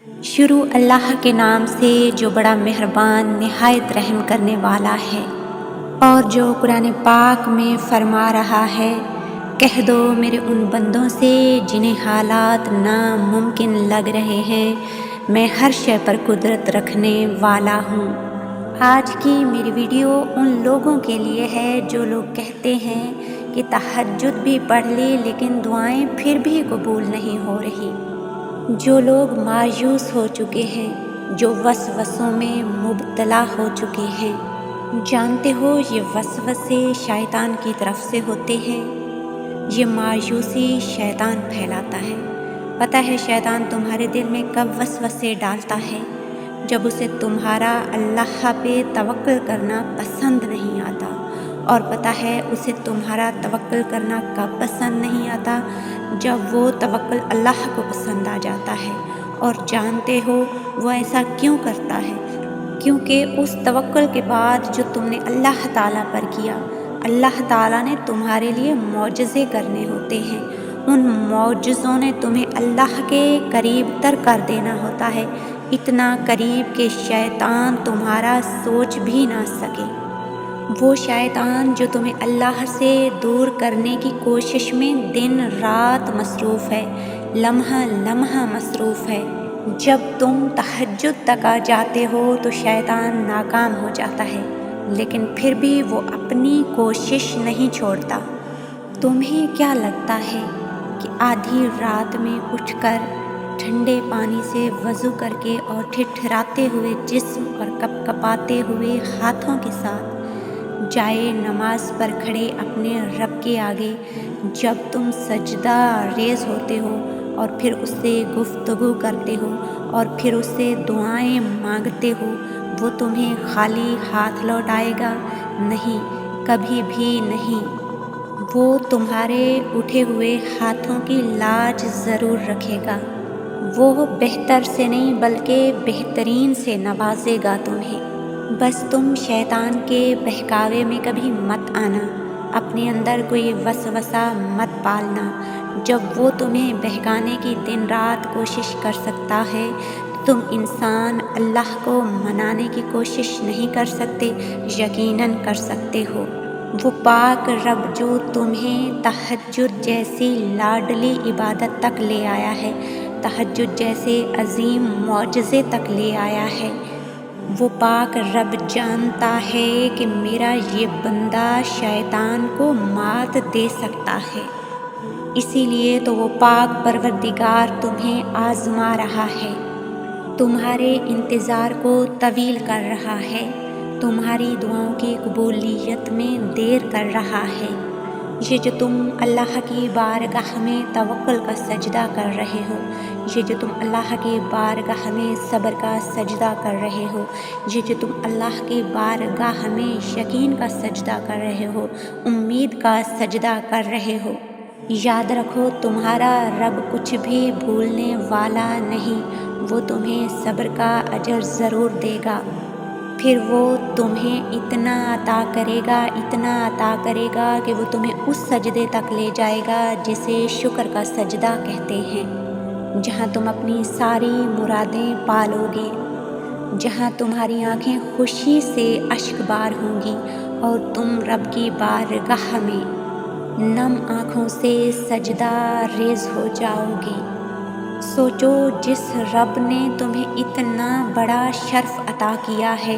شروع اللہ کے نام سے جو بڑا مہربان نہایت رحم کرنے والا ہے، اور جو قرآن پاک میں فرما رہا ہے، کہہ دو میرے ان بندوں سے جنہیں حالات ناممکن لگ رہے ہیں، میں ہر شے پر قدرت رکھنے والا ہوں۔ آج کی میری ویڈیو ان لوگوں کے لیے ہے جو لوگ کہتے ہیں کہ تہجد بھی پڑھ لی لیکن دعائیں پھر بھی قبول نہیں ہو رہی، جو لوگ مایوس ہو چکے ہیں، جو وسوسوں میں مبتلا ہو چکے ہیں۔ جانتے ہو یہ وسوسے شیطان کی طرف سے ہوتے ہیں، یہ مایوسی شیطان پھیلاتا ہے۔ پتہ ہے شیطان تمہارے دل میں کب وسوسے ڈالتا ہے؟ جب اسے تمہارا اللہ پہ توکل کرنا پسند نہیں آتا۔ اور پتہ ہے اسے تمہارا توکل کرنا کب پسند نہیں آتا؟ جب وہ توکل اللہ کو پسند آ جاتا ہے۔ اور جانتے ہو وہ ایسا کیوں کرتا ہے؟ کیونکہ اس توکل کے بعد جو تم نے اللہ تعالیٰ پر کیا، اللہ تعالیٰ نے تمہارے لیے معجزے کرنے ہوتے ہیں۔ ان معجزوں نے تمہیں اللہ کے قریب تر کر دینا ہوتا ہے، اتنا قریب کہ شیطان تمہارا سوچ بھی نہ سکے۔ وہ شیطان جو تمہیں اللہ سے دور کرنے کی کوشش میں دن رات مصروف ہے، لمحہ لمحہ مصروف ہے۔ جب تم تہجد تک آ جاتے ہو تو شیطان ناکام ہو جاتا ہے، لیکن پھر بھی وہ اپنی کوشش نہیں چھوڑتا۔ تمہیں کیا لگتا ہے کہ آدھی رات میں اٹھ کر ٹھنڈے پانی سے وضو کر کے اور ٹھٹھراتے ہوئے جسم اور کپکپاتے ہوئے ہاتھوں کے ساتھ جائے نماز پر کھڑے اپنے رب کے آگے جب تم سجدہ ریز ہوتے ہو اور پھر اس سے گفتگو کرتے ہو اور پھر اس سے دعائیں مانگتے ہو، وہ تمہیں خالی ہاتھ لوٹائے گا؟ نہیں، کبھی بھی نہیں۔ وہ تمہارے اٹھے ہوئے ہاتھوں کی لاج ضرور رکھے گا۔ وہ بہتر سے نہیں بلکہ بہترین سے نوازے گا تمہیں۔ بس تم شیطان کے بہکاوے میں کبھی مت آنا، اپنے اندر کوئی وسوسہ مت پالنا۔ جب وہ تمہیں بہکانے کی دن رات کوشش کر سکتا ہے، تم انسان اللہ کو منانے کی کوشش نہیں کر سکتے؟ یقیناً کر سکتے ہو۔ وہ پاک رب جو تمہیں تہجد جیسی لاڈلی عبادت تک لے آیا ہے، تہجد جیسے عظیم معجزے تک لے آیا ہے، وہ پاک رب جانتا ہے کہ میرا یہ بندہ شیطان کو مات دے سکتا ہے۔ اسی لیے تو وہ پاک پروردگار تمہیں آزما رہا ہے، تمہارے انتظار کو طویل کر رہا ہے، تمہاری دعاؤں کی قبولیت میں دیر کر رہا ہے۔ یہ جو تم اللہ کی بارگاہ میں توکل کا سجدہ کر رہے ہو، یہ جو تم اللہ کی بارگاہ میں صبر کا سجدہ کر رہے ہو، یہ جو تم اللہ کی بارگاہ میں یقین کا سجدہ کر رہے ہو، امید کا سجدہ کر رہے ہو، یاد رکھو تمہارا رب کچھ بھی بھولنے والا نہیں۔ وہ تمہیں صبر کا اجر ضرور دے گا، پھر وہ تمہیں اتنا عطا کرے گا، اتنا عطا کرے گا کہ وہ تمہیں اس سجدے تک لے جائے گا جسے شکر کا سجدہ کہتے ہیں، جہاں تم اپنی ساری مرادیں پالو گے، جہاں تمہاری آنکھیں خوشی سے اشک بار ہوں گی اور تم رب کی بارگاہ میں نم آنکھوں سے سجدہ ریز ہو جاؤ گے۔ سوچو جس رب نے تمہیں اتنا بڑا شرف عطا کیا ہے،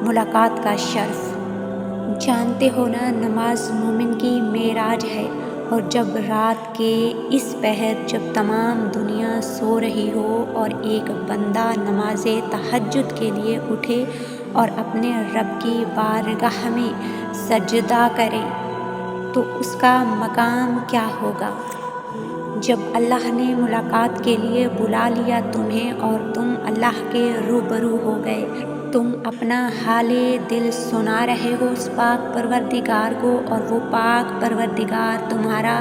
ملاقات کا شرف۔ جانتے ہو نا نماز مومن کی معراج ہے، اور جب رات کے اس پہر جب تمام دنیا سو رہی ہو اور ایک بندہ نماز تہجد کے لیے اٹھے اور اپنے رب کی بارگاہ میں سجدہ کرے تو اس کا مقام کیا ہوگا؟ جب اللہ نے ملاقات کے لیے بلا لیا تمہیں اور تم اللہ کے روبرو ہو گئے، تم اپنا حال دل سنا رہے ہو اس پاک پروردگار کو، اور وہ پاک پروردگار تمہارا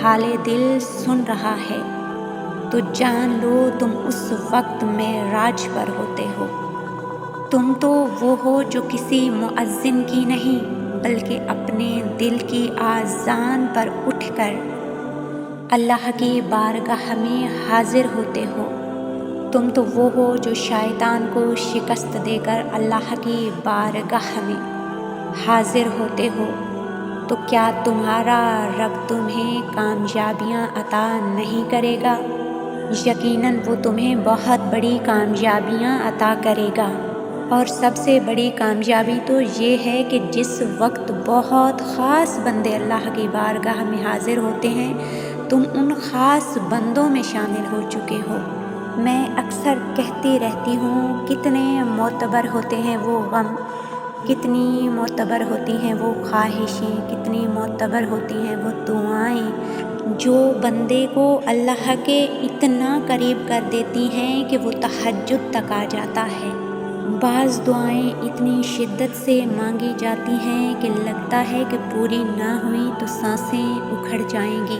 حال دل سن رہا ہے، تو جان لو تم اس وقت معراج پر ہوتے ہو۔ تم تو وہ ہو جو کسی مؤذن کی نہیں بلکہ اپنے دل کی آذان پر اٹھ کر اللہ کی بارگاہ میں حاضر ہوتے ہو۔ تم تو وہ ہو جو شیطان کو شکست دے کر اللہ کی بارگاہ میں حاضر ہوتے ہو، تو کیا تمہارا رب تمہیں کامیابیاں عطا نہیں کرے گا؟ یقیناً وہ تمہیں بہت بڑی کامیابیاں عطا کرے گا۔ اور سب سے بڑی کامیابی تو یہ ہے کہ جس وقت بہت خاص بندے اللہ کی بارگاہ میں حاضر ہوتے ہیں، تم ان خاص بندوں میں شامل ہو چکے ہو۔ میں اکثر کہتی رہتی ہوں، کتنے معتبر ہوتے ہیں وہ غم، کتنی معتبر ہوتی ہیں وہ خواہشیں، کتنی معتبر ہوتی ہیں وہ دعائیں جو بندے کو اللہ کے اتنا قریب کر دیتی ہیں کہ وہ تہجد تک آ جاتا ہے۔ بعض دعائیں اتنی شدت سے مانگی جاتی ہیں کہ لگتا ہے کہ پوری نہ ہوئی تو سانسیں اکھڑ جائیں گی،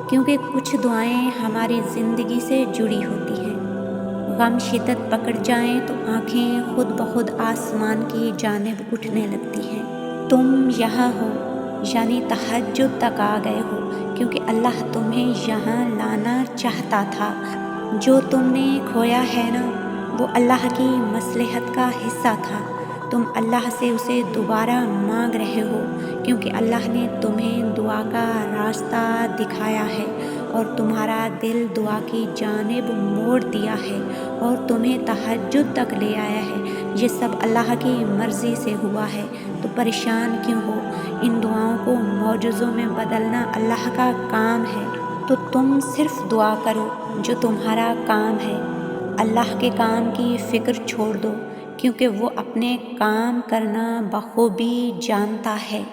کیونکہ کچھ دعائیں ہماری زندگی سے جڑی ہوتی ہیں۔ غم شدت پکڑ جائیں تو آنکھیں خود بخود آسمان کی جانب اٹھنے لگتی ہیں۔ تم یہاں ہو، یعنی تہجد تک آ گئے ہو، کیونکہ اللہ تمہیں یہاں لانا چاہتا تھا۔ جو تم نے کھویا ہے نا، وہ اللہ کی مصلحت کا حصہ تھا۔ تم اللہ سے اسے دوبارہ مانگ رہے ہو، کیونکہ اللہ نے تمہیں دعا کا راستہ دکھایا ہے اور تمہارا دل دعا کی جانب موڑ دیا ہے اور تمہیں تہجد تک لے آیا ہے۔ یہ سب اللہ کی مرضی سے ہوا ہے، تو پریشان کیوں ہو؟ ان دعاؤں کو معجزوں میں بدلنا اللہ کا کام ہے، تو تم صرف دعا کرو جو تمہارا کام ہے۔ اللہ کے کام کی فکر چھوڑ دو، کیونکہ وہ اپنے کام کرنا بخوبی جانتا ہے۔